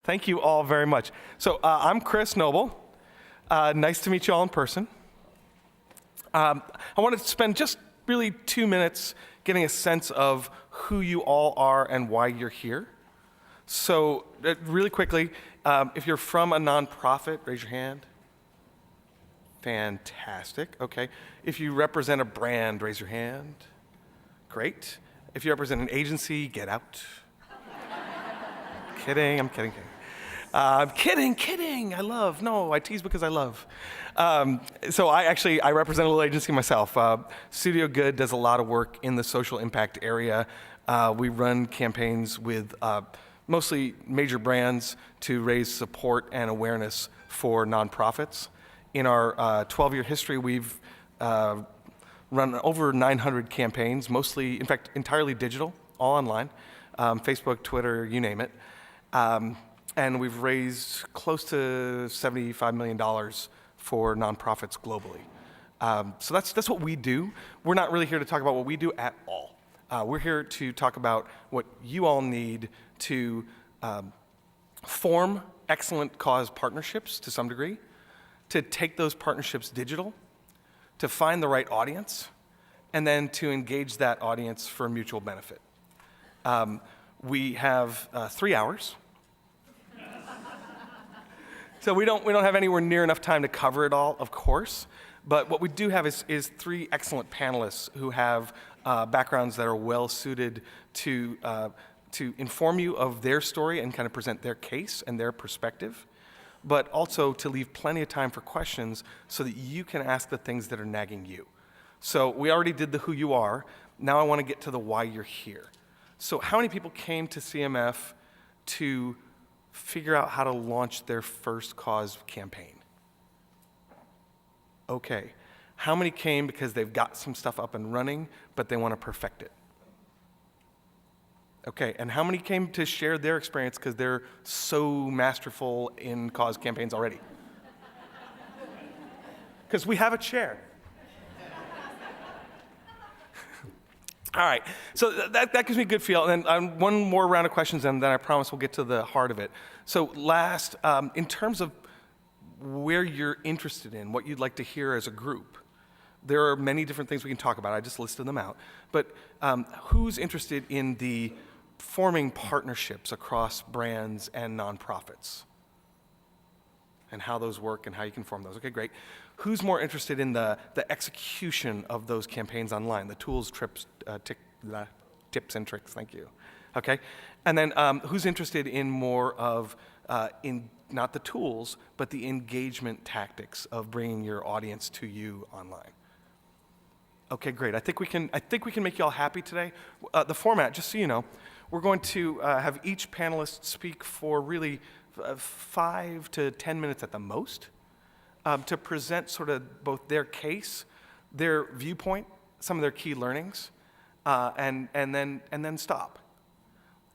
Thank you all very much. So I'm Chris Noble. Nice to meet you all in person. I wanted to spend just really 2 minutes getting a sense of who you all are and why you're here. So really quickly, if you're from a nonprofit, raise your hand. Fantastic, okay. If you represent a brand, raise your hand. Great. If you represent an agency, get out. Kidding, I'm kidding. Kidding. I tease because I love. So I represent a little agency myself. Studio Good does a lot of work in the social impact area. We run campaigns with mostly major brands to raise support and awareness for nonprofits. In our 12-year history, we've run over 900 campaigns, mostly, in fact, entirely digital, all online, Facebook, Twitter, you name it. And we've raised close to $75 million for nonprofits globally. So that's what we do. We're not really here to talk about what we do at all. We're here to talk about what you all need to form excellent cause partnerships to some degree, to take those partnerships digital, to find the right audience, and then to engage that audience for mutual benefit. We have 3 hours. So we don't have anywhere near enough time to cover it all, of course. But what we do have is 3 excellent panelists who have backgrounds that are well suited to inform you of their story and kind of present their case and their perspective, but also to leave plenty of time for questions so that you can ask the things that are nagging you. So we already did the who you are. Now I want to get to the why you're here. So how many people came to CMF to figure out how to launch their first cause campaign? Okay. How many came because they've got some stuff up and running, but they want to perfect it? Okay, and how many came to share their experience because they're so masterful in cause campaigns already? Because we have a chair. All right, so that gives me a good feel. And then one more round of questions, and then I promise we'll get to the heart of it. So last, in terms of where you're interested in, what you'd like to hear as a group, there are many different things we can talk about. I just listed them out. But who's interested in the forming partnerships across brands and nonprofits, and how those work and how you can form those? Okay, great. Who's more interested in the execution of those campaigns online, the tools, tips and tricks, thank you. Okay, and then who's interested in more of, in not the tools, but the engagement tactics of bringing your audience to you online? Okay, great. I think we can make you all happy today. The format, just so you know, we're going to have each panelist speak for really 5 to 10 minutes at the most, to present sort of both their case, their viewpoint, some of their key learnings, and then stop.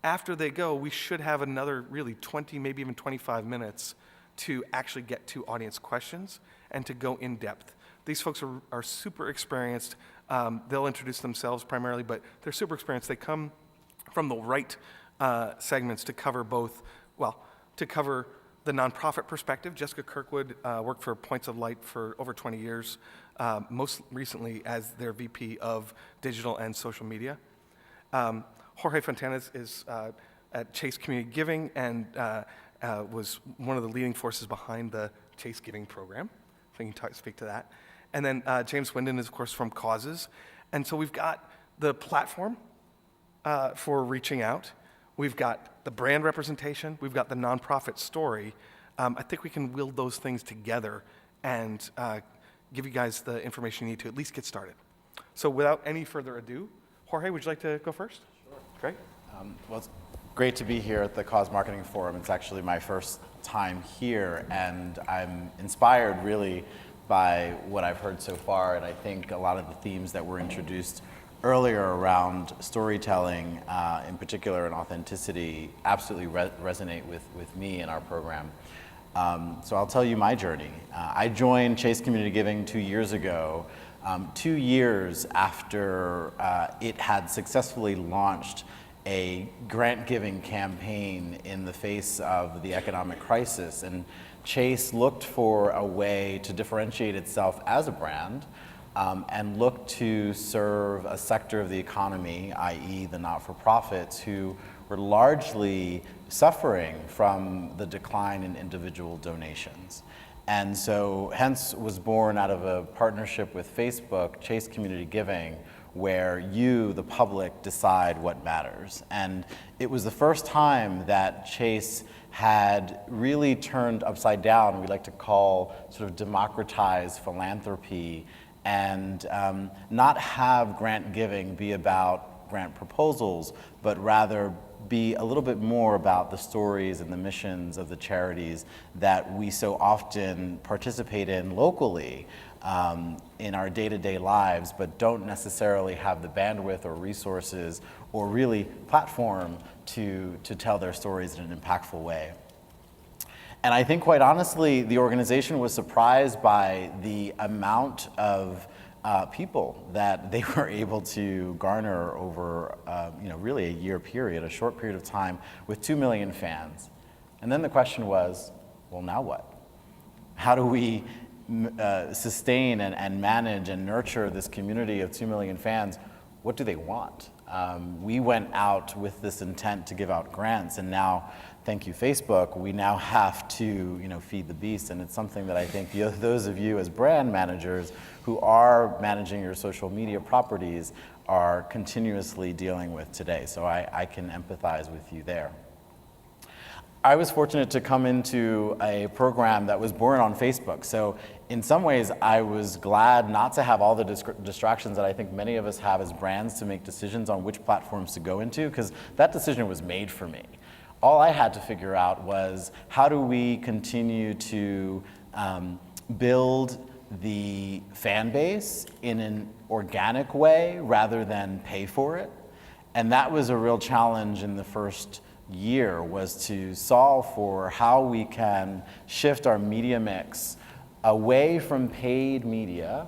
After they go, we should have another really 20, maybe even 25 minutes to actually get to audience questions and to go in depth. These folks are super experienced. They'll introduce themselves primarily, but they're super experienced. They come from the right segments to cover both, to cover the nonprofit perspective. Jessica Kirkwood worked for Points of Light for over 20 years, most recently as their VP of Digital and Social Media. Jorge Fontanez is at Chase Community Giving and was one of the leading forces behind the Chase Giving program. So you can speak to that. And then James Windon is, of course, from Causes. And so we've got the platform for reaching out. We've got the brand representation. We've got the nonprofit story. I think we can wield those things together and give you guys the information you need to at least get started. So without any further ado, Jorge, would you like to go first? Sure. Great. Well, it's great to be here at the Cause Marketing Forum. It's actually my first time here, and I'm inspired really by what I've heard so far, and I think a lot of the themes that were introduced earlier around storytelling, in particular, and authenticity, absolutely resonate with me in our program. So I'll tell you my journey. I joined Chase Community Giving 2 years ago, 2 years after it had successfully launched a grant-giving campaign in the face of the economic crisis. And Chase looked for a way to differentiate itself as a brand and look to serve a sector of the economy, i.e. the not-for-profits, who were largely suffering from the decline in individual donations. And so hence was born out of a partnership with Facebook, Chase Community Giving, where you, the public, decide what matters. And it was the first time that Chase had really turned upside down, we like to call sort of democratized philanthropy, and not have grant giving be about grant proposals, but rather be a little bit more about the stories and the missions of the charities that we so often participate in locally in our day-to-day lives, but don't necessarily have the bandwidth or resources or really platform to tell their stories in an impactful way. And I think, quite honestly, the organization was surprised by the amount of people that they were able to garner over, really a year period, a short period of time, with 2 million fans. And then the question was, well, now what? How do we sustain and manage and nurture this community of 2 million fans? What do they want? We went out with this intent to give out grants, and now, thank you, Facebook, we now have to feed the beast. And it's something that I think those of you as brand managers who are managing your social media properties are continuously dealing with today. So I can empathize with you there. I was fortunate to come into a program that was born on Facebook. So in some ways, I was glad not to have all the distractions that I think many of us have as brands to make decisions on which platforms to go into, because that decision was made for me. All I had to figure out was, how do we continue to build the fan base in an organic way rather than pay for it? And that was a real challenge in the first year, was to solve for how we can shift our media mix away from paid media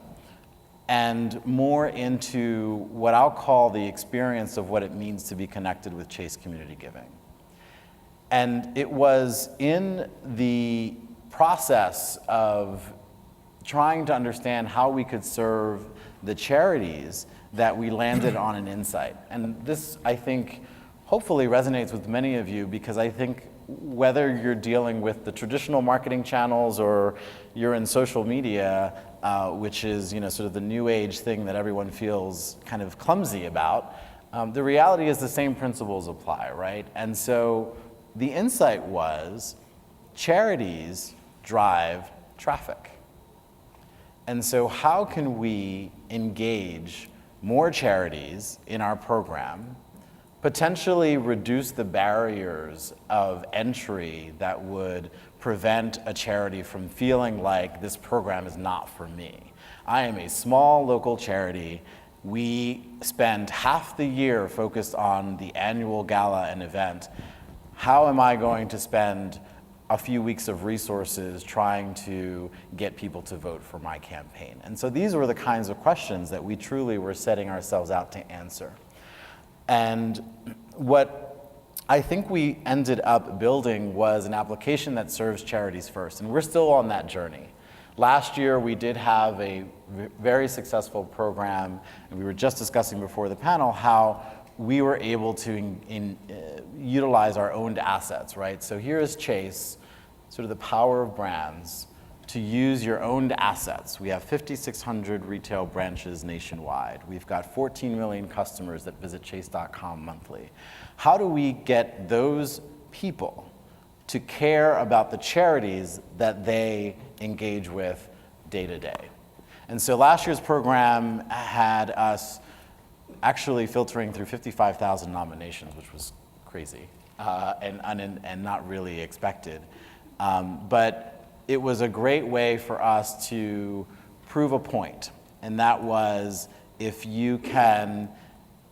and more into what I'll call the experience of what it means to be connected with Chase Community Giving. And it was in the process of trying to understand how we could serve the charities that we landed on an insight. And this, I think, hopefully resonates with many of you, because I think whether you're dealing with the traditional marketing channels or you're in social media, which is sort of the new age thing that everyone feels kind of clumsy about, the reality is the same principles apply, right? And so the insight was, charities drive traffic. And so how can we engage more charities in our program, potentially reduce the barriers of entry that would prevent a charity from feeling like this program is not for me? I am a small local charity. We spend half the year focused on the annual gala and event. How am I going to spend a few weeks of resources trying to get people to vote for my campaign? And so these were the kinds of questions that we truly were setting ourselves out to answer. And what I think we ended up building was an application that serves charities first, and we're still on that journey. Last year, we did have a very successful program, and we were just discussing before the panel how we were able to utilize our owned assets, right? So here is Chase, sort of the power of brands, to use your owned assets. We have 5,600 retail branches nationwide. We've got 14 million customers that visit chase.com monthly. How do we get those people to care about the charities that they engage with day to day? And so last year's program had us actually filtering through 55,000 nominations, which was crazy and not really expected. But it was a great way for us to prove a point, and that was, if you can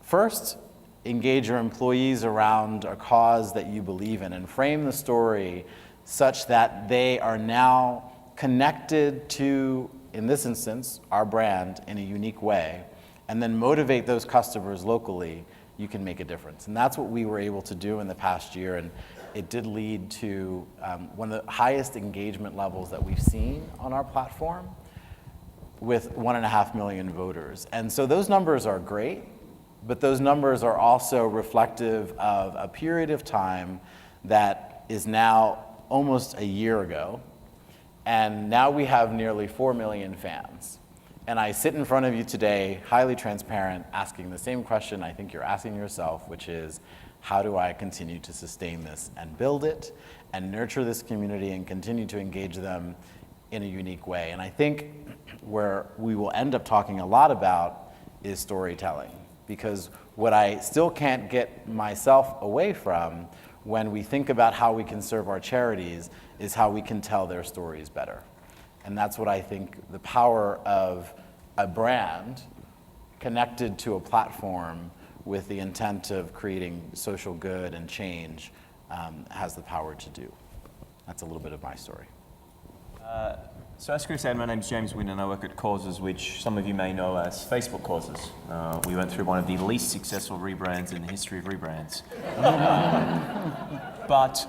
first engage your employees around a cause that you believe in and frame the story such that they are now connected to, in this instance, our brand in a unique way, and then motivate those customers locally, you can make a difference. And that's what we were able to do in the past year, and it did lead to one of the highest engagement levels that we've seen on our platform, with 1.5 million voters. And so those numbers are great, but those numbers are also reflective of a period of time that is now almost a year ago, and now we have nearly 4 million fans. And I sit in front of you today, highly transparent, asking the same question I think you're asking yourself, which is, how do I continue to sustain this and build it and nurture this community and continue to engage them in a unique way? And I think where we will end up talking a lot about is storytelling, because what I still can't get myself away from when we think about how we can serve our charities is how we can tell their stories better. And that's what I think the power of a brand connected to a platform with the intent of creating social good and change has the power to do. That's a little bit of my story. So as Chris said, my name's James Windon. I work at Causes, which some of you may know as Facebook Causes. We went through one of the least successful rebrands in the history of rebrands. But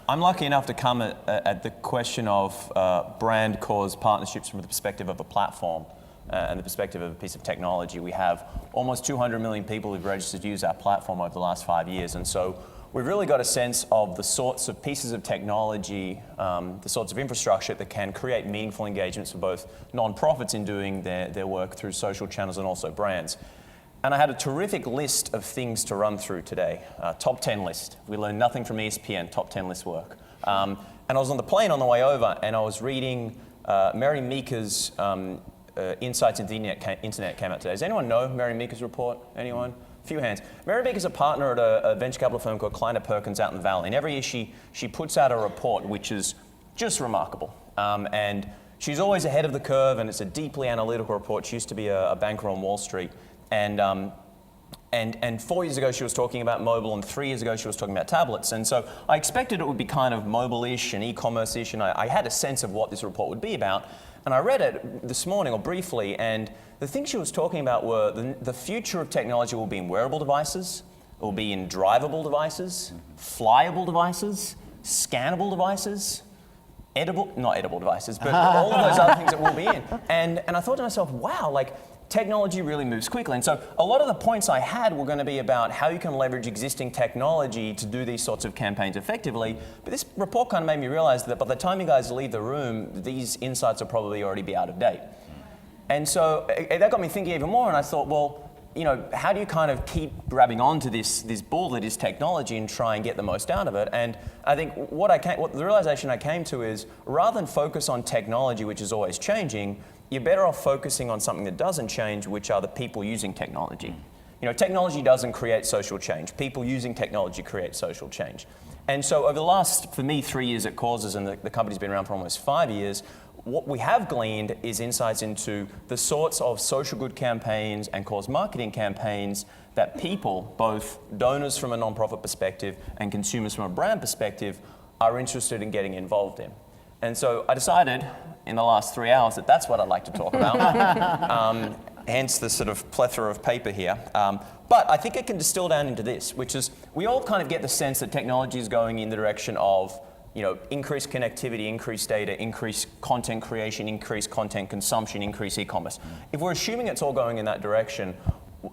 I'm lucky enough to come at the question of brand cause partnerships from the perspective of a platform and the perspective of a piece of technology. We have almost 200 million people who've registered to use our platform over the last 5 years. And so we've really got a sense of the sorts of pieces of technology, the sorts of infrastructure that can create meaningful engagements for both nonprofits in doing their work through social channels and also brands. And I had a terrific list of things to run through today. Top 10 list. We learned nothing from ESPN, top 10 list work. And I was on the plane on the way over, and I was reading Mary Meeker's Insights into the Internet came out today. Does anyone know Mary Meeker's report? Anyone? A few hands. Mary Meeker's a partner at a venture capital firm called Kleiner Perkins out in the Valley. And every year she puts out a report which is just remarkable. And she's always ahead of the curve, and it's a deeply analytical report. She used to be a banker on Wall Street. And 4 years ago she was talking about mobile, and 3 years ago she was talking about tablets. And so I expected it would be kind of mobile-ish and e-commerce-ish, and I had a sense of what this report would be about. And I read it this morning, or briefly, and the things she was talking about were the future of technology will be in wearable devices, it will be in drivable devices, flyable devices, scannable devices, not edible devices, but all of those other things that we'll be in. And I thought to myself, wow, like, technology really moves quickly. And so a lot of the points I had were going to be about how you can leverage existing technology to do these sorts of campaigns effectively. But this report kind of made me realize that by the time you guys leave the room, these insights will probably already be out of date. And so that got me thinking even more, and I thought, well, you know, how do you kind of keep grabbing onto this ball that is technology and try and get the most out of it? And I think what the realization I came to is, rather than focus on technology, which is always changing, you're better off focusing on something that doesn't change, which are the people using technology. You know, technology doesn't create social change. People using technology create social change. And so over the last, for me, 3 years at Causes, and the company's been around for almost 5 years, what we have gleaned is insights into the sorts of social good campaigns and cause marketing campaigns that people, both donors from a nonprofit perspective and consumers from a brand perspective, are interested in getting involved in. And so I decided in the last 3 hours that that's what I'd like to talk about. Hence the sort of plethora of paper here. But I think it can distill down into this, which is we all kind of get the sense that technology is going in the direction of, you know, increased connectivity, increased data, increased content creation, increased content consumption, increased e-commerce. If we're assuming it's all going in that direction,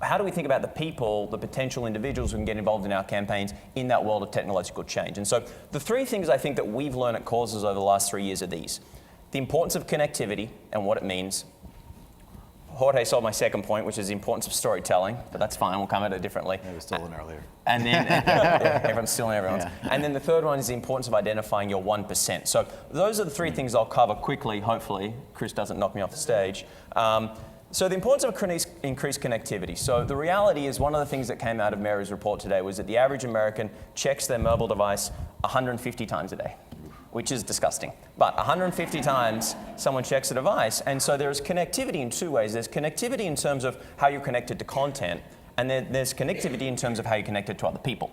how do we think about the people, the potential individuals who can get involved in our campaigns in that world of technological change? And so the three things I think that we've learned at Causes over the last 3 years are these. The importance of connectivity and what it means. Jorge solved my second point, which is the importance of storytelling, but that's fine, we'll come at it differently. It was still in earlier. And then, everyone's still in everyone's. Yeah. And then the third one is the importance of identifying your 1%. So those are the three things I'll cover quickly, hopefully. Chris doesn't knock me off the stage. So the importance of increased connectivity. So the reality is one of the things that came out of Mary's report today was that the average American checks their mobile device 150 times a day, which is disgusting. But 150 times someone checks a device, and so there's connectivity in two ways. There's connectivity in terms of how you're connected to content, and then there's connectivity in terms of how you're connected to other people.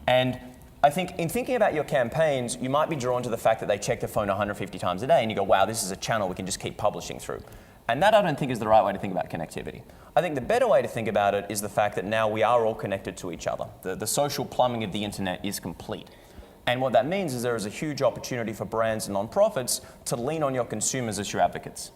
And I think in thinking about your campaigns, you might be drawn to the fact that they check their phone 150 times a day, and you go, wow, this is a channel we can just keep publishing through. And that I don't think is the right way to think about connectivity. I think the better way to think about it is the fact that now we are all connected to each other. The social plumbing of the internet is complete. And what that means is there is a huge opportunity for brands and nonprofits to lean on your consumers as your advocates.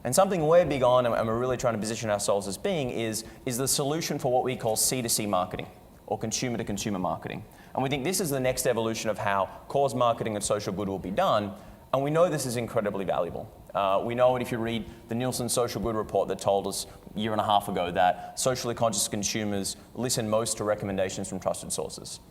And something we're big on, and we're really trying to position ourselves as being, is the solution for what we call C2C marketing, or consumer to consumer marketing. And we think this is the next evolution of how cause marketing and social good will be done. And we know this is incredibly valuable. We know it if you read the Nielsen Social Good Report that told us a year and a half ago that socially conscious consumers listen most to recommendations from trusted sources.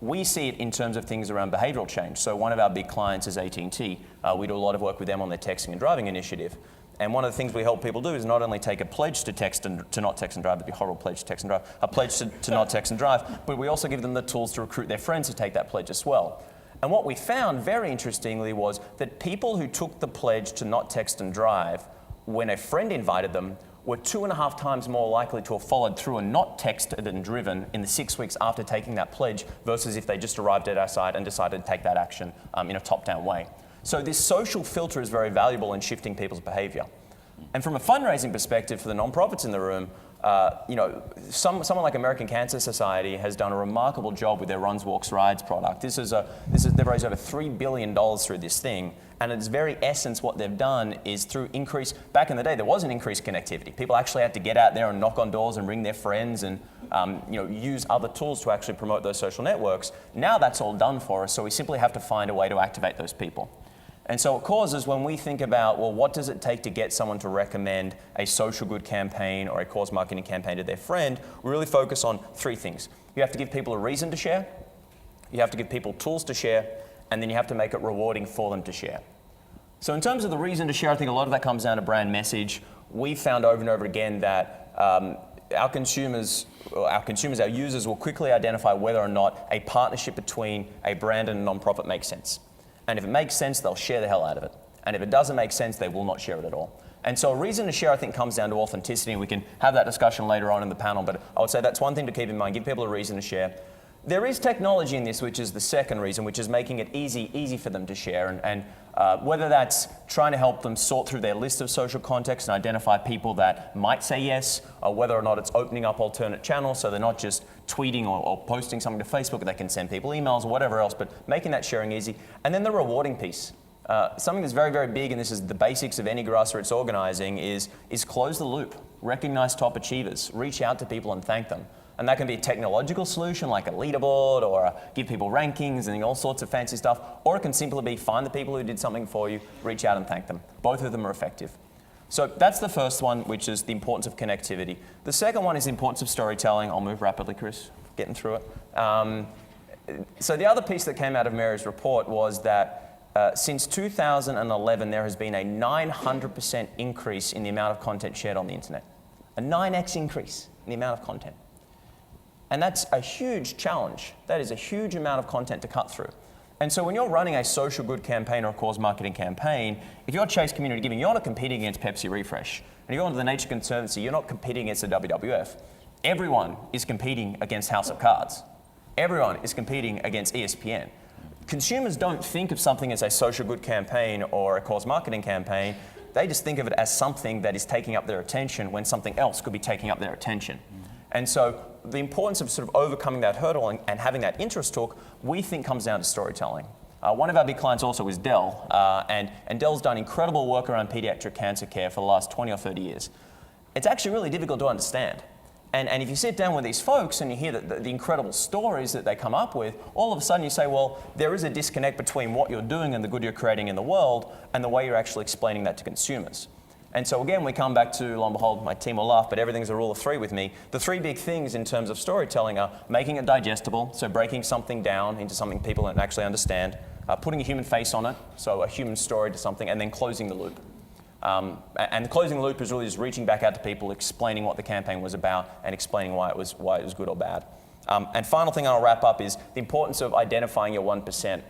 We see it in terms of things around behavioral change. So one of our big clients is AT&T. We do a lot of work with them on their texting and driving initiative. And one of the things we help people do is not only take a pledge to not text and drive, that'd be a horrible pledge to text and drive, a pledge to not text and drive, but we also give them the tools to recruit their friends to take that pledge as well. And what we found, very interestingly, was that people who took the pledge to not text and drive, when a friend invited them, were 2.5 times more likely to have followed through and not texted and driven in the 6 weeks after taking that pledge versus if they just arrived at our site and decided to take that action in a top-down way. So this social filter is very valuable in shifting people's behavior. And from a fundraising perspective for the nonprofits in the room, someone like American Cancer Society has done a remarkable job with their Runs, Walks, Rides product. They've raised over $3 billion through this thing, and its very essence, what they've done is through back in the day, there was an increased connectivity. People actually had to get out there and knock on doors and ring their friends and use other tools to actually promote those social networks. Now that's all done for us, so we simply have to find a way to activate those people. And so it causes, when we think about, well, what does it take to get someone to recommend a social good campaign or a cause marketing campaign to their friend, we really focus on 3 things. You have to give people a reason to share, you have to give people tools to share, and then you have to make it rewarding for them to share. So in terms of the reason to share, I think a lot of that comes down to brand message. We've found over and over again that our users will quickly identify whether or not a partnership between a brand and a nonprofit makes sense. And if it makes sense, they'll share the hell out of it. And if it doesn't make sense, they will not share it at all. And so a reason to share, I think, comes down to authenticity, and we can have that discussion later on in the panel, but I would say that's one thing to keep in mind, give people a reason to share. There is technology in this, which is the second reason, which is making it easy for them to share. And whether that's trying to help them sort through their list of social contacts and identify people that might say yes, or whether or not it's opening up alternate channels so they're not just tweeting or posting something to Facebook, they can send people emails or whatever else, but making that sharing easy. And then the rewarding piece. Something that's very, very big, and this is the basics of any grassroots organizing, is close the loop. Recognize top achievers. Reach out to people and thank them. And that can be a technological solution like a leaderboard or give people rankings and all sorts of fancy stuff. Or it can simply be find the people who did something for you, reach out and thank them. Both of them are effective. So that's the first one, which is the importance of connectivity. The second one is the importance of storytelling. I'll move rapidly, Chris, getting through it. So the other piece that came out of Mary's report was that since 2011, there has been a 900% increase in the amount of content shared on the internet. A 9x increase in the amount of content. And that's a huge challenge. That is a huge amount of content to cut through. And so when you're running a social good campaign or a cause marketing campaign, if you're Chase Community Giving, you're not competing against Pepsi Refresh. And you're into the Nature Conservancy, you're not competing against the WWF. Everyone is competing against House of Cards. Everyone is competing against ESPN. Consumers don't think of something as a social good campaign or a cause marketing campaign. They just think of it as something that is taking up their attention when something else could be taking up their attention. And so the importance of sort of overcoming that hurdle and having that interest talk, we think comes down to storytelling. One of our big clients also is Dell, and Dell's done incredible work around pediatric cancer care for the last 20 or 30 years. It's actually really difficult to understand. And if you sit down with these folks and you hear the incredible stories that they come up with, all of a sudden you say, well, there is a disconnect between what you're doing and the good you're creating in the world and the way you're actually explaining that to consumers. And so again, we come back to, lo and behold, my team will laugh, but everything's a rule of 3 with me. The 3 big things in terms of storytelling are making it digestible, so breaking something down into something people don't actually understand, putting a human face on it, so a human story to something, and then closing the loop. And the closing the loop is really just reaching back out to people, explaining what the campaign was about, and explaining why it was good or bad. And final thing I'll wrap up is the importance of identifying your 1%.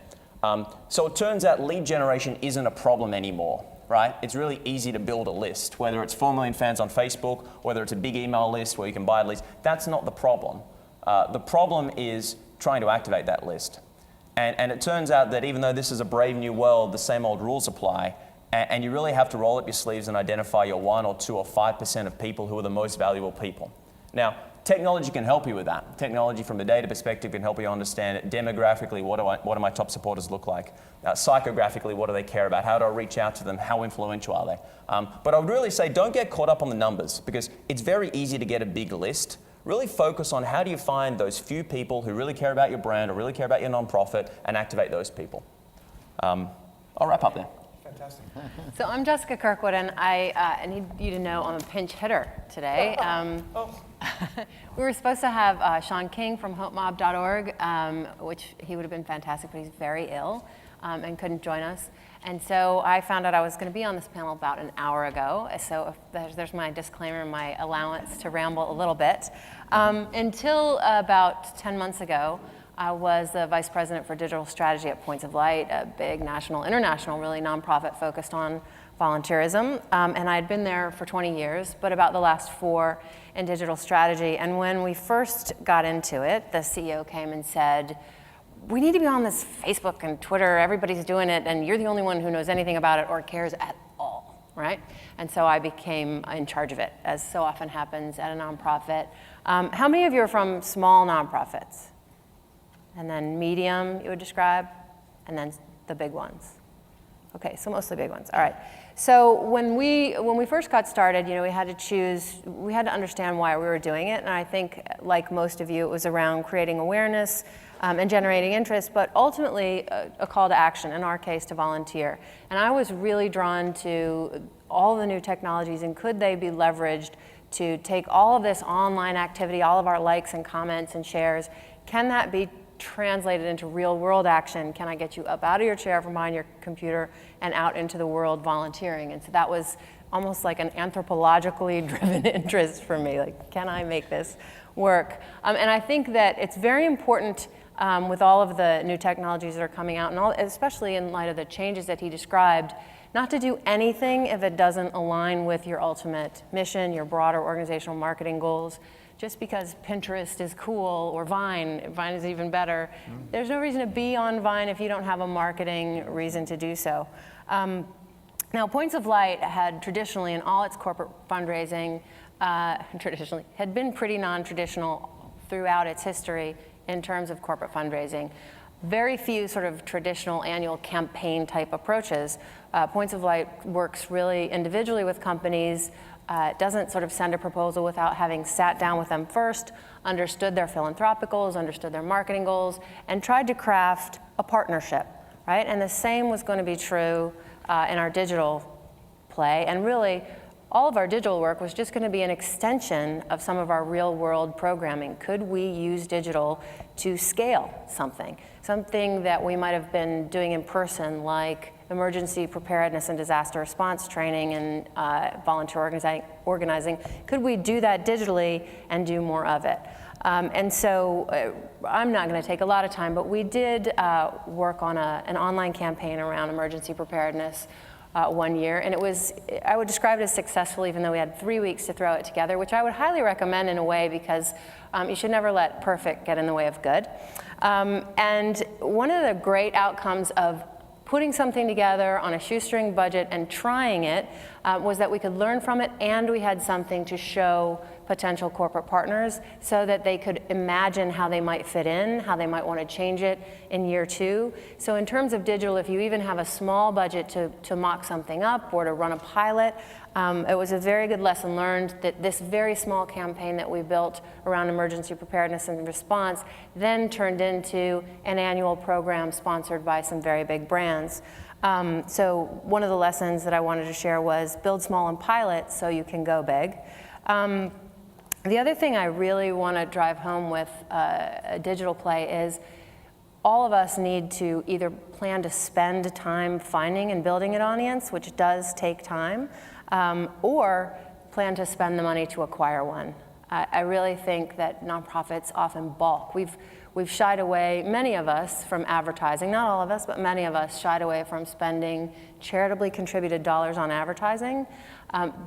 So it turns out lead generation isn't a problem anymore. Right? It's really easy to build a list, whether it's 4 million fans on Facebook, whether it's a big email list where you can buy leads. That's not the problem. The problem is trying to activate that list. And it turns out that even though this is a brave new world, the same old rules apply. And you really have to roll up your sleeves and identify your 1 or 2 or 5% of people who are the most valuable people. Now, technology can help you with that. Technology from the data perspective can help you understand it. Demographically, what do my top supporters look like? Psychographically, what do they care about? How do I reach out to them? How influential are they? But I would really say don't get caught up on the numbers, because it's very easy to get a big list. Really focus on how do you find those few people who really care about your brand or really care about your nonprofit and activate those people. I'll wrap up there. Fantastic. So I'm Jessica Kirkwood, and I need you to know I'm a pinch hitter today. We were supposed to have Sean King from HopeMob.org, which he would have been fantastic, but he's very ill and couldn't join us. And so I found out I was going to be on this panel about an hour ago. So there's my disclaimer, my allowance to ramble a little bit. Until about 10 months ago, I was the vice president for digital strategy at Points of Light, a big national, international, really nonprofit focused on volunteerism. And I had been there for 20 years, but about the last 4 in digital strategy. And when we first got into it, the CEO came and said, we need to be on this Facebook and Twitter, everybody's doing it, and you're the only one who knows anything about it or cares at all, right? And so I became in charge of it, as so often happens at a nonprofit. How many of you are from small nonprofits? And then medium, you would describe, and then the big ones. Okay, so mostly big ones. All right. So when we first got started, we had to understand why we were doing it, and I think, like most of you, it was around creating awareness and generating interest, but ultimately a call to action, in our case, to volunteer. And I was really drawn to all the new technologies, and could they be leveraged to take all of this online activity, all of our likes and comments and shares, can that be translated into real world action? Can I get you up out of your chair from behind your computer and out into the world volunteering? And so that was almost like an anthropologically driven interest for me, like, can I make this work? And I think that it's very important with all of the new technologies that are coming out, and especially in light of the changes that he described, not to do anything if it doesn't align with your ultimate mission, your broader organizational marketing goals. Just because Pinterest is cool, or Vine is even better, there's no reason to be on Vine if you don't have a marketing reason to do so. Now, Points of Light had traditionally, in all its corporate fundraising, had been pretty non-traditional throughout its history in terms of corporate fundraising. Very few sort of traditional annual campaign type approaches. Points of Light works really individually with companies. It doesn't sort of send a proposal without having sat down with them first, understood their philanthropic goals, understood their marketing goals, and tried to craft a partnership, right? And the same was going to be true in our digital play. And really, all of our digital work was just going to be an extension of some of our real world programming. Could we use digital to scale something? Something that we might have been doing in person, like emergency preparedness and disaster response training and volunteer organizing. Could we do that digitally and do more of it? And so I'm not going to take a lot of time, but we did work on an online campaign around emergency preparedness 1 year, and I would describe it as successful, even though we had 3 weeks to throw it together, which I would highly recommend in a way, because you should never let perfect get in the way of good. And one of the great outcomes of putting something together on a shoestring budget and trying it was that we could learn from it, and we had something to show potential corporate partners so that they could imagine how they might fit in, how they might want to change it in year 2. So in terms of digital, if you even have a small budget to mock something up or to run a pilot, it was a very good lesson learned that this very small campaign that we built around emergency preparedness and response then turned into an annual program sponsored by some very big brands. So one of the lessons that I wanted to share was build small and pilot so you can go big. The other thing I really want to drive home with a digital play is all of us need to either plan to spend time finding and building an audience, which does take time, or plan to spend the money to acquire one. I really think that nonprofits often balk. We've shied away, many of us, from advertising. Not all of us, but many of us shied away from spending charitably contributed dollars on advertising.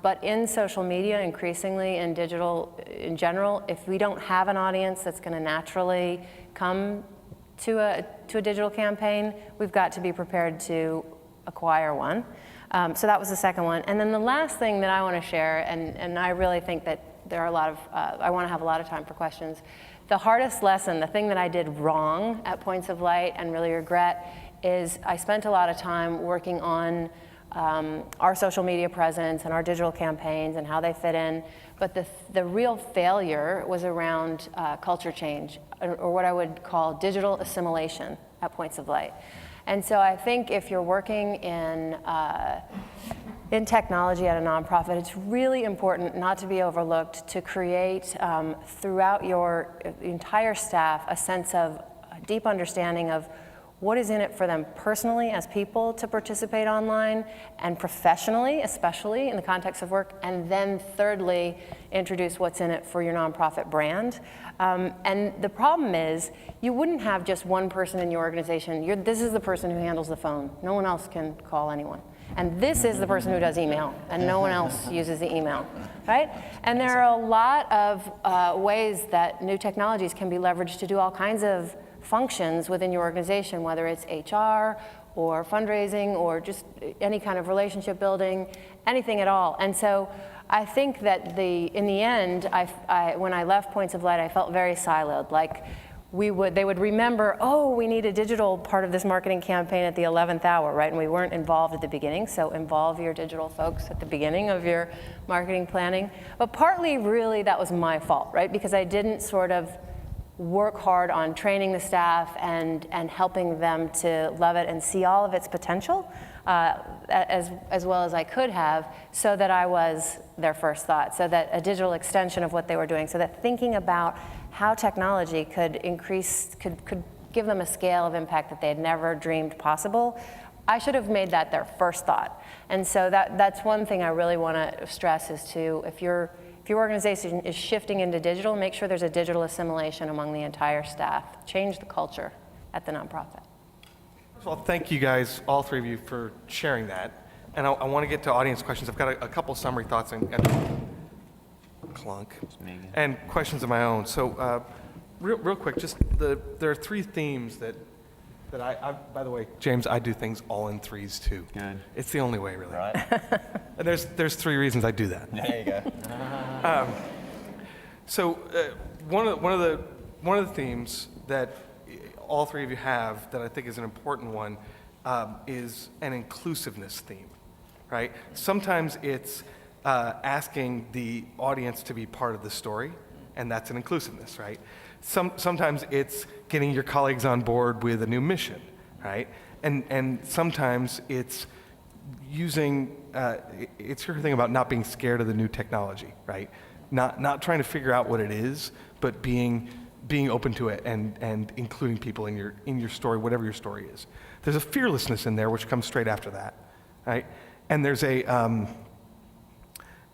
But in social media, increasingly in digital in general, if we don't have an audience that's going to naturally come to a digital campaign, we've got to be prepared to acquire one. So that was the second one. And then the last thing that I want to share, and I really think that there are a lot of, I want to have a lot of time for questions. The hardest lesson, the thing that I did wrong at Points of Light and really regret, is I spent a lot of time working on our social media presence and our digital campaigns and how they fit in. But the real failure was around culture change, or what I would call digital assimilation at Points of Light. And so I think if you're working in technology at a nonprofit, it's really important not to be overlooked to create throughout your entire staff a sense of a deep understanding of what is in it for them personally as people to participate online, and professionally, especially in the context of work, and then thirdly, introduce what's in it for your nonprofit brand. And the problem is, you wouldn't have just one person in your organization. This is the person who handles the phone. No one else can call anyone. And this is the person who does email, and no one else uses the email, right? And there are a lot of ways that new technologies can be leveraged to do all kinds of functions within your organization, whether it's HR or fundraising or just any kind of relationship building, anything at all. And so I think that in the end, when I left Points of Light, I felt very siloed. Like they would remember, oh, we need a digital part of this marketing campaign at the 11th hour, right? And we weren't involved at the beginning, so involve your digital folks at the beginning of your marketing planning. But partly, really, that was my fault, right? Because I didn't sort of work hard on training the staff and helping them to love it and see all of its potential as well as I could have, so that I was their first thought, so that a digital extension of what they were doing, so that thinking about how technology could give them a scale of impact that they had never dreamed possible, I should have made that their first thought. And so that's one thing I really want to stress is to, if your organization is shifting into digital, make sure there's a digital assimilation among the entire staff. Change the culture at the nonprofit. First of all, thank you guys, all three of you, for sharing that. And I want to get to audience questions. I've got a couple summary thoughts and clunk and questions of my own. So real quick, just there are three themes that I, by the way, James, I do things all in threes too. Good. It's the only way, really. Right. And there's three reasons I do that. There you go. So one of the themes that all three of you have that I think is an important one is an inclusiveness theme, right? Sometimes it's asking the audience to be part of the story, and that's an inclusiveness, right? Sometimes it's getting your colleagues on board with a new mission, right? And sometimes it's using, it's your thing about not being scared of the new technology, right? Not trying to figure out what it is, but being open to it and including people in your story, whatever your story is. There's a fearlessness in there which comes straight after that, right? And there's and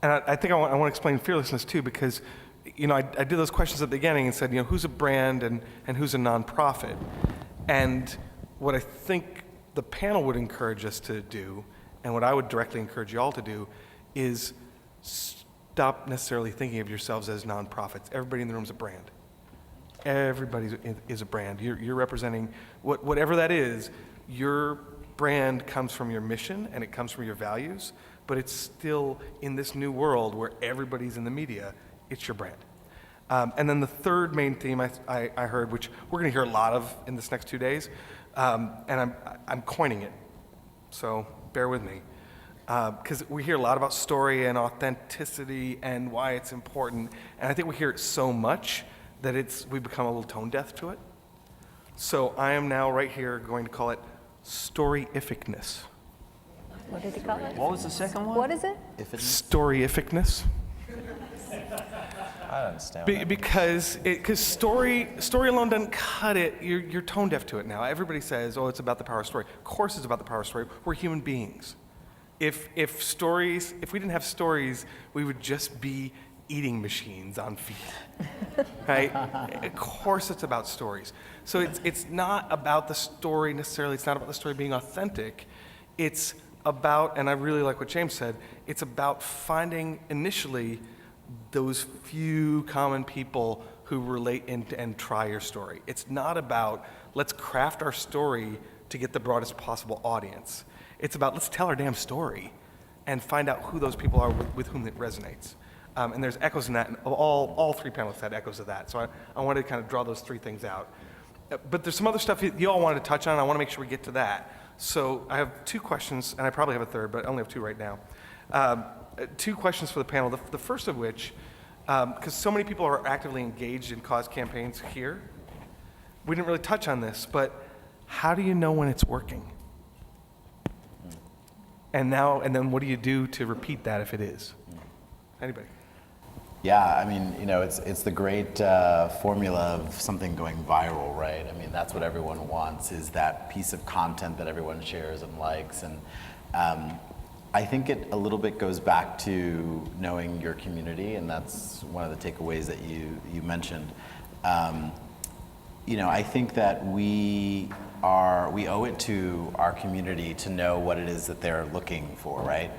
I think I want to explain fearlessness too, because I did those questions at the beginning and said, who's a brand and who's a nonprofit? And what I think the panel would encourage us to do, and what I would directly encourage you all to do, is stop necessarily thinking of yourselves as nonprofits. Everybody in the room is a brand. Everybody is a brand. You're representing whatever that is. Your brand comes from your mission and it comes from your values, but it's still in this new world where everybody's in the media. It's your brand. And then the third main theme I heard, which we're going to hear a lot of in this next 2 days, and I'm coining it, so bear with me, because we hear a lot about story and authenticity and why it's important, and I think we hear it so much that we become a little tone deaf to it. So I am now right here going to call it story-ificness. What did he call it? What was the second one? What is it? Story-ificness. I don't understand. Because story alone doesn't cut it. You're tone deaf to it now. Everybody says, "Oh, it's about the power of story." Of course, it's about the power of story. We're human beings. If we didn't have stories, we would just be eating machines on feed, right? Of course, it's about stories. So it's not about the story necessarily. It's not about the story being authentic. It's about, and I really like what James said, it's about finding initially those few common people who relate and try your story. It's not about, let's craft our story to get the broadest possible audience. It's about let's tell our damn story and find out who those people are with whom it resonates. And there's echoes in that, and all three panelists had echoes of that. So I wanted to kind of draw those three things out. But there's some other stuff you all wanted to touch on. I want to make sure we get to that. So I have two questions, and I probably have a third, but I only have two right now. Two questions for the panel. The first of which, because so many people are actively engaged in cause campaigns here, we didn't really touch on this, but how do you know when it's working? And then what do you do to repeat that if it is? Anybody? Yeah, I mean, it's the great formula of something going viral, right? I mean, that's what everyone wants, is that piece of content that everyone shares and likes. And I think it a little bit goes back to knowing your community, and that's one of the takeaways that you mentioned. I think that we owe it to our community to know what it is that they're looking for, right?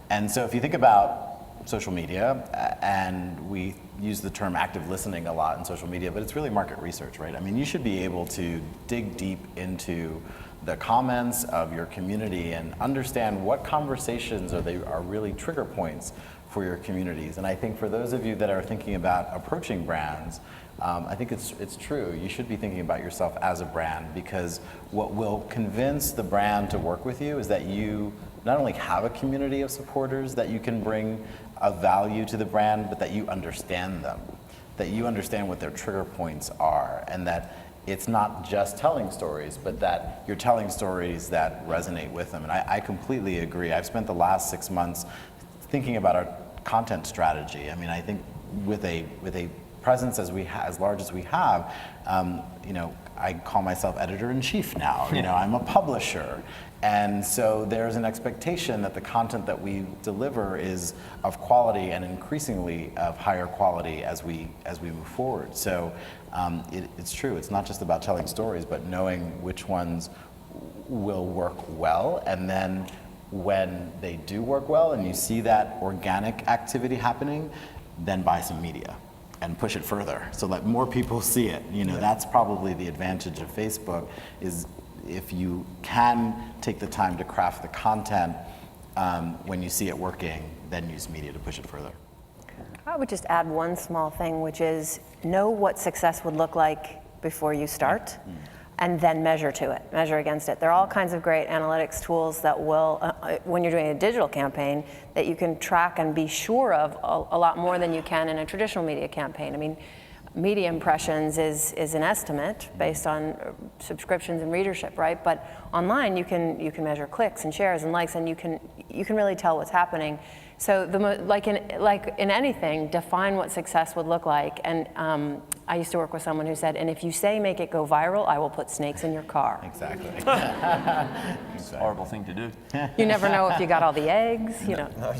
And so if you think about social media, and we use the term active listening a lot in social media, but it's really market research, right? I mean, you should be able to dig deep into the comments of your community and understand what conversations are really trigger points for your communities. And I think for those of you that are thinking about approaching brands, I think it's true. You should be thinking about yourself as a brand, because what will convince the brand to work with you is that you not only have a community of supporters that you can bring of value to the brand, but that you understand them, that you understand what their trigger points are, and that it's not just telling stories, but that you're telling stories that resonate with them. And I completely agree. I've spent the last 6 months thinking about our content strategy. I mean, I think with a presence as large as we have, I call myself editor-in-chief now. I'm a publisher. And so there's an expectation that the content that we deliver is of quality, and increasingly of higher quality as we move forward. So it's true. It's not just about telling stories, but knowing which ones will work well. And then when they do work well and you see that organic activity happening, then buy some media and push it further so that more people see it. That's probably the advantage of Facebook, is if you can take the time to craft the content when you see it working, then use media to push it further. I would just add one small thing, which is know what success would look like before you start, and then measure against it. There are all kinds of great analytics tools that will, when you're doing a digital campaign, that you can track and be sure of a lot more than you can in a traditional media campaign. I mean, media impressions is an estimate based on subscriptions and readership, right? But online you can measure clicks and shares and likes, and you can really tell what's happening. So like in anything, define what success would look like. And I used to work with someone who said, "And if you say make it go viral, I will put snakes in your car." Exactly. It's a horrible thing to do. You never know if you got all the eggs. No, you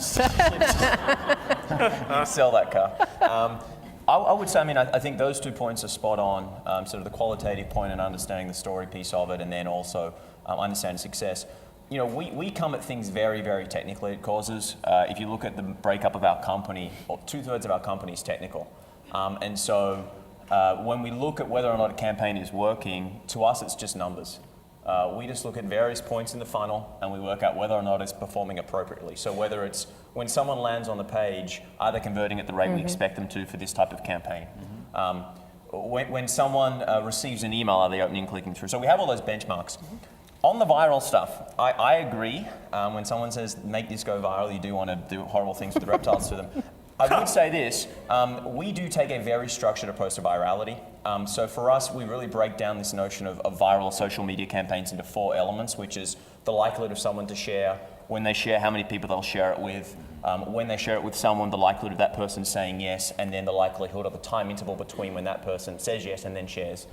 sell that car. I would say, I think those 2 points are spot on, sort of the qualitative point and understanding the story piece of it, and then also understanding success. We come at things very, very technically at Causes. If you look at the breakup of our company, 2/3 of our company is technical. And so when we look at whether or not a campaign is working, to us it's just numbers. We just look at various points in the funnel and we work out whether or not it's performing appropriately. So whether it's when someone lands on the page, are they converting at the rate we expect them to for this type of campaign? When someone receives an email, are they opening and clicking through? So we have all those benchmarks. On the viral stuff, I agree. When someone says, make this go viral, you do want to do horrible things with the reptiles to them. I would say this, we do take a very structured approach to virality. So for us, we really break down this notion of viral social media campaigns into 4 elements, which is the likelihood of someone to share, when they share, how many people they'll share it with, when they share it with someone, the likelihood of that person saying yes, and then the likelihood of the time interval between when that person says yes and then shares.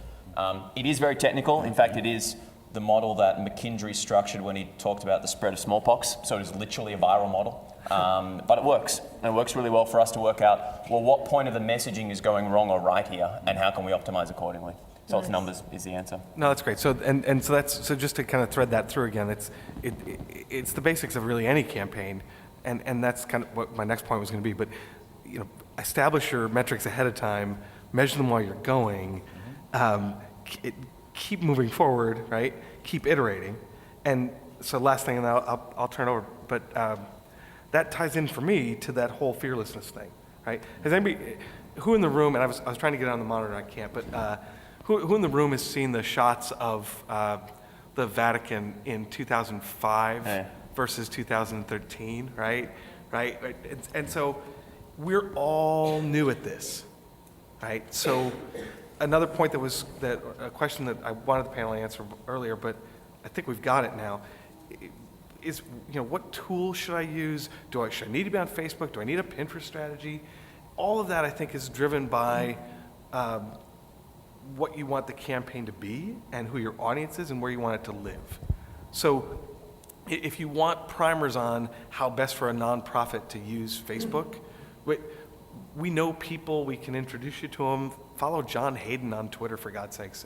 It is very technical. In fact, it is the model that McKendry structured when he talked about the spread of smallpox. So it is literally a viral model. But it works. And it works really well for us to work out, well, what point of the messaging is going wrong or right here, and how can we optimize accordingly? So it's numbers is the answer. No, that's great. So so just to kind of thread that through again, it's the basics of really any campaign, and that's kind of what my next point was going to be. But establish your metrics ahead of time, measure them while you're going, keep moving forward, right? Keep iterating, and so last thing, and then I'll turn over, but that ties in for me to that whole fearlessness thing, right? Has anybody, who in the room, and I was trying to get it on the monitor, I can't, but who in the room has seen the shots of the Vatican in 2005 versus 2013, right? And so we're all new at this, right? So another point a question that I wanted the panel to answer earlier, but I think we've got it now, is, what tool should I use? Should I need to be on Facebook? Do I need a Pinterest strategy? All of that, I think, is driven by what you want the campaign to be and who your audience is and where you want it to live. So if you want primers on how best for a nonprofit to use Facebook, we know people, we can introduce you to them. Follow John Hayden on Twitter, for God's sakes.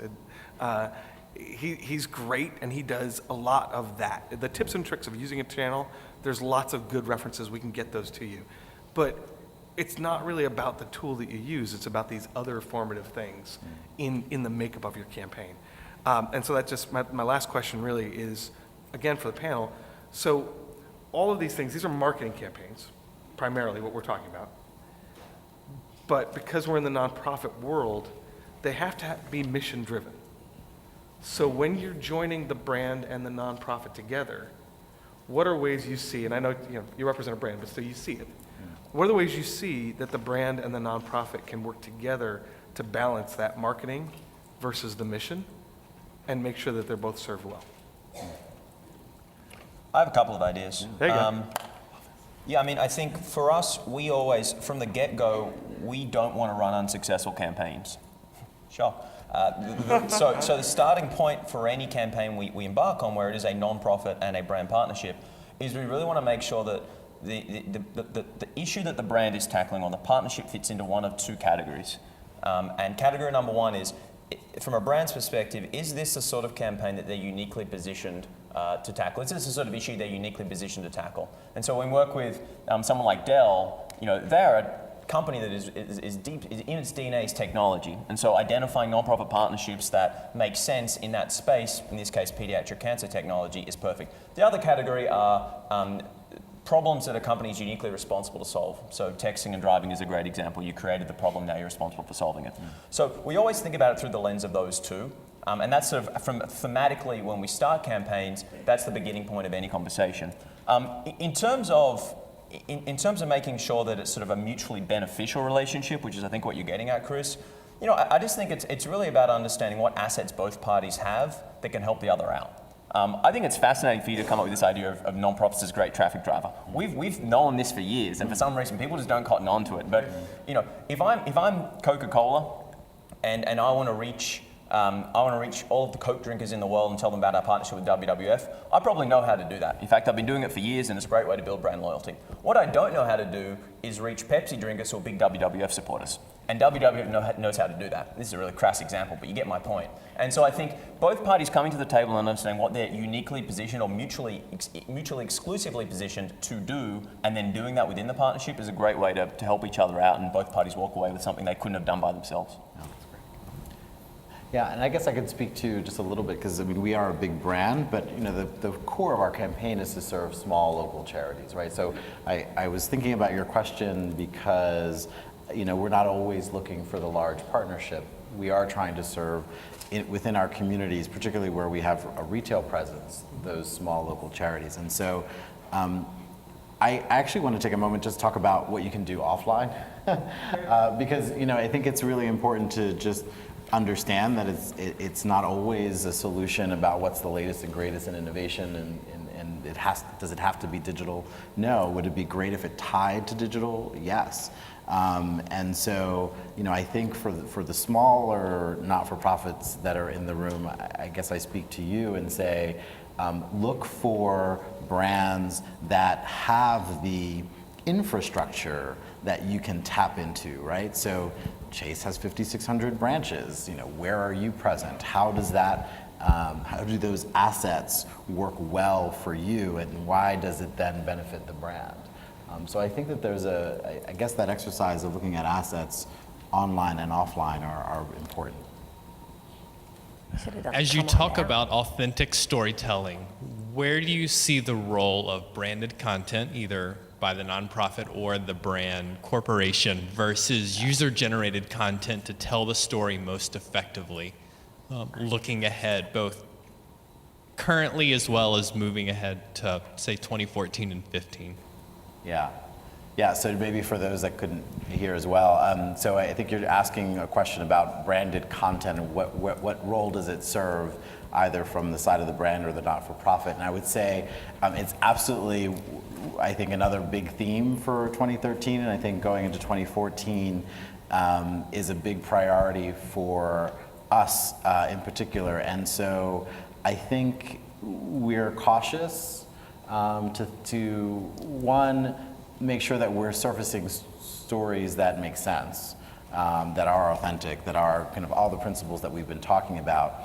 He's great, and he does a lot of that. The tips and tricks of using a channel, there's lots of good references. We can get those to you. But it's not really about the tool that you use. It's about these other formative things in the makeup of your campaign. And so that's just my last question really is, again, for the panel. So all of these things, these are marketing campaigns, primarily what we're talking about. But because we're in the nonprofit world, they have to be mission driven. So when you're joining the brand and the nonprofit together, what are ways you see, and I know you represent a brand, but still you see it. What are the ways you see that the brand and the nonprofit can work together to balance that marketing versus the mission and make sure that they're both served well? I have a couple of ideas. There you go. Yeah, I mean, I think for us, we always, from the get-go, we don't want to run unsuccessful campaigns. Sure. So the starting point for any campaign we embark on, where it is a non-profit and a brand partnership, is we really want to make sure that the issue that the brand is tackling on the partnership fits into one of two categories. And category number one is, from a brand's perspective, is this the sort of campaign that they're uniquely positioned to tackle? Is this the sort of issue they're uniquely positioned to tackle? And so when we work with someone like Dell, they're a company that is in its DNA is technology. And so identifying nonprofit partnerships that make sense in that space, in this case pediatric cancer technology, is perfect. The other category are problems that a company is uniquely responsible to solve. So texting and driving is a great example. You created the problem, now you're responsible for solving it. So we always think about it through the lens of those two. And that's sort of, from thematically, when we start campaigns, that's the beginning point of any conversation. In terms of making sure that it's sort of a mutually beneficial relationship, which is I think what you're getting at, Chris, I just think it's really about understanding what assets both parties have that can help the other out. I think it's fascinating for you to come up with this idea of nonprofits as great traffic driver. We've known this for years, and for some reason people just don't cotton on to it. But if I'm Coca-Cola, and I want to reach all of the Coke drinkers in the world and tell them about our partnership with WWF, I probably know how to do that. In fact, I've been doing it for years, and it's a great way to build brand loyalty. What I don't know how to do is reach Pepsi drinkers who are big WWF supporters. And WWF knows how to do that. This is a really crass example, but you get my point. And so I think both parties coming to the table and understanding what they're uniquely positioned or mutually exclusively positioned to do, and then doing that within the partnership, is a great way to help each other out, and both parties walk away with something they couldn't have done by themselves. Yeah, and I guess I could speak to just a little bit, because we are a big brand, but the core of our campaign is to serve small local charities, right? So I was thinking about your question because we're not always looking for the large partnership. We are trying to serve within our communities, particularly where we have a retail presence, those small local charities. And so I actually want to take a moment just to talk about what you can do offline, because I think it's really important to just understand that it's not always a solution about what's the latest and greatest in innovation, and does it have to be digital? No. Would it be great if it tied to digital? Yes. And so, I think for the smaller not-for-profits that are in the room, I guess I speak to you and say, look for brands that have the infrastructure that you can tap into, right? So Chase has 5,600 branches. Where are you present? How does that, how do those assets work well for you, and why does it then benefit the brand? So I think that there's I guess that exercise of looking at assets online and offline are important. As you talk about authentic storytelling, where do you see the role of branded content, either by the nonprofit or the brand corporation, versus user-generated content to tell the story most effectively, looking ahead, both currently as well as moving ahead to, say, 2014 and 15? Yeah, so maybe for those that couldn't hear as well, so I think you're asking a question about branded content and what role does it serve, either from the side of the brand or the not-for-profit. And I would say it's absolutely, I think, another big theme for 2013, and I think going into 2014 is a big priority for us in particular. And so I think we're cautious to one, make sure that we're surfacing stories that make sense, that are authentic, that are kind of all the principles that we've been talking about.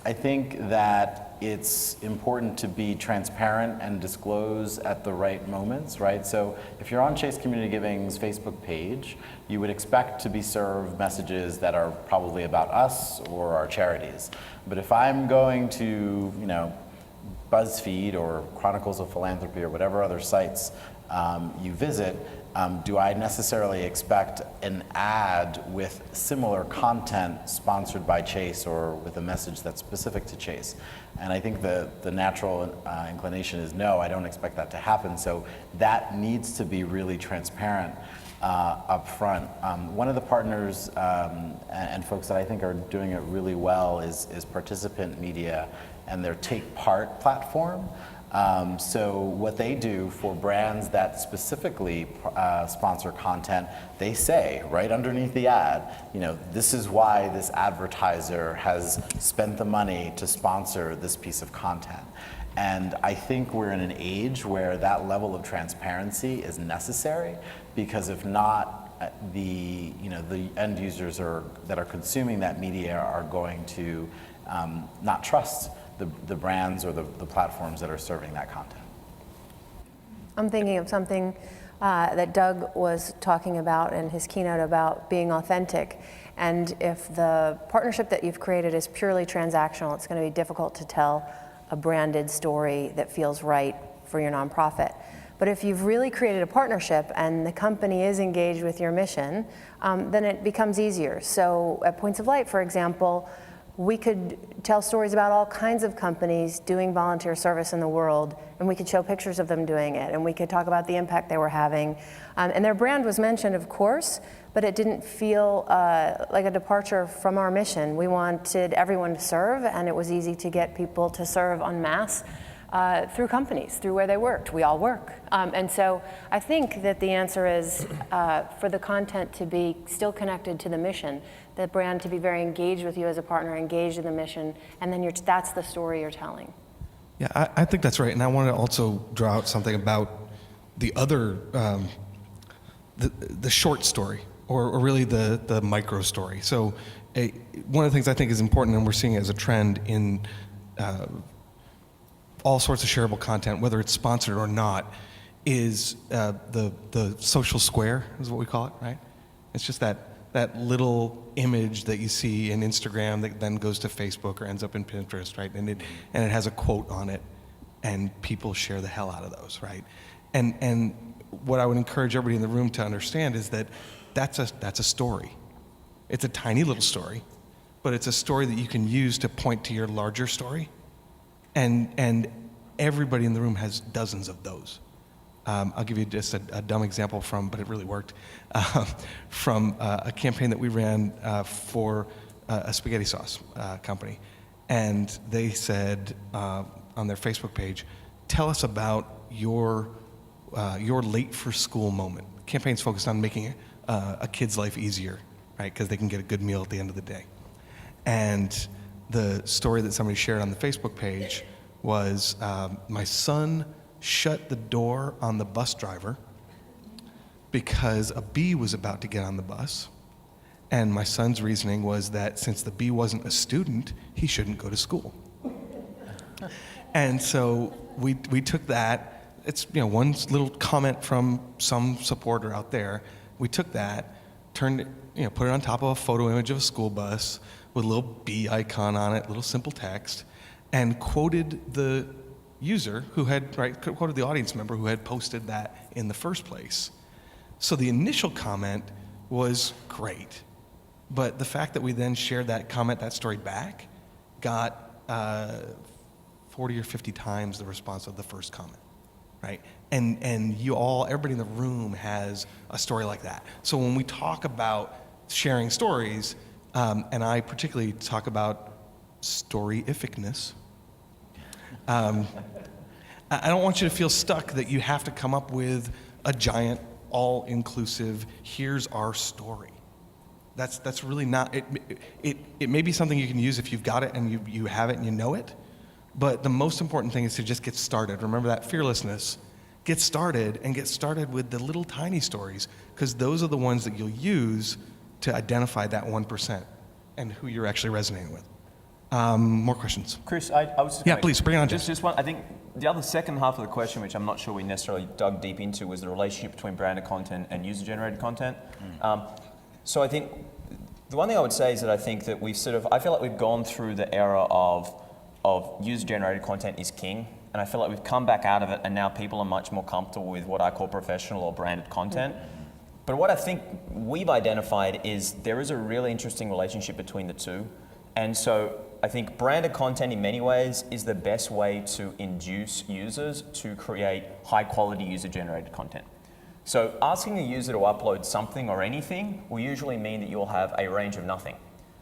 I think that it's important to be transparent and disclose at the right moments, right? So if you're on Chase Community Giving's Facebook page, you would expect to be served messages that are probably about us or our charities. But if I'm going to, BuzzFeed or Chronicles of Philanthropy or whatever other sites you visit, do I necessarily expect an ad with similar content sponsored by Chase or with a message that's specific to Chase? And I think the natural inclination is no, I don't expect that to happen. So that needs to be really transparent up front. One of the partners and folks that I think are doing it really well is Participant Media and their Take Part platform. So what they do for brands that specifically sponsor content, they say right underneath the ad, this is why this advertiser has spent the money to sponsor this piece of content. And I think we're in an age where that level of transparency is necessary, because if not, the end users that are consuming that media are going to not trust the brands or the platforms that are serving that content. I'm thinking of something that Doug was talking about in his keynote about being authentic. And if the partnership that you've created is purely transactional, it's going to be difficult to tell a branded story that feels right for your nonprofit. But if you've really created a partnership and the company is engaged with your mission, then it becomes easier. So at Points of Light, for example, we could tell stories about all kinds of companies doing volunteer service in the world, and we could show pictures of them doing it, and we could talk about the impact they were having. And their brand was mentioned, of course, but it didn't feel like a departure from our mission. We wanted everyone to serve, and it was easy to get people to serve en masse through companies, through where they worked. We all work. And so I think that the answer is for the content to be still connected to the mission, the brand to be very engaged with you as a partner, engaged in the mission, and then that's the story you're telling. Yeah, I think that's right. And I want to also draw out something about the other, the short story, or really the micro story. So one of the things I think is important, and we're seeing as a trend in all sorts of shareable content, whether it's sponsored or not, is the social square, is what we call it, right? It's just that little image that you see in Instagram that then goes to Facebook or ends up in Pinterest, right? And it has a quote on it, and people share the hell out of those, right? And what I would encourage everybody in the room to understand is that that's a story. It's a tiny little story, but it's a story that you can use to point to your larger story. And everybody in the room has dozens of those. I'll give you just a dumb example but it really worked, from a campaign that we ran for a spaghetti sauce company. And they said on their Facebook page, tell us about your late for school moment. The campaign's focused on making a kid's life easier, right? Because they can get a good meal at the end of the day. And the story that somebody shared on the Facebook page was, my son shut the door on the bus driver because a bee was about to get on the bus. And my son's reasoning was that since the bee wasn't a student, he shouldn't go to school. And so we took that. It's one little comment from some supporter out there. We took that, turned it, put it on top of a photo image of a school bus with a little bee icon on it, little simple text, and quoted the user who had, right, quoted the audience member who had posted that in the first place. So the initial comment was great, but the fact that we then shared that comment, that story back, got 40 or 50 times the response of the first comment, right? And you all, everybody in the room has a story like that. So when we talk about sharing stories, and I particularly talk about story-ificness, I don't want you to feel stuck that you have to come up with a giant, all-inclusive, here's our story. That's really not, it may be something you can use if you've got it and you have it and you know it, but the most important thing is to just get started. Remember that fearlessness. Get started, and get started with the little tiny stories, because those are the ones that you'll use to identify that 1% and who you're actually resonating with. More questions? Chris, I was just Yeah, gonna- please, bring it on, Jess. Just one, I think the other second half of the question, which I'm not sure we necessarily dug deep into, was the relationship between branded content and user-generated content. So I think the one thing I would say is that I think that I feel like we've gone through the era of user-generated content is king, and I feel like we've come back out of it, and now people are much more comfortable with what I call professional or branded content. But what I think we've identified is there is a really interesting relationship between the two. And so I think branded content in many ways is the best way to induce users to create high quality user generated content. So asking a user to upload something or anything will usually mean that you'll have a range of nothing.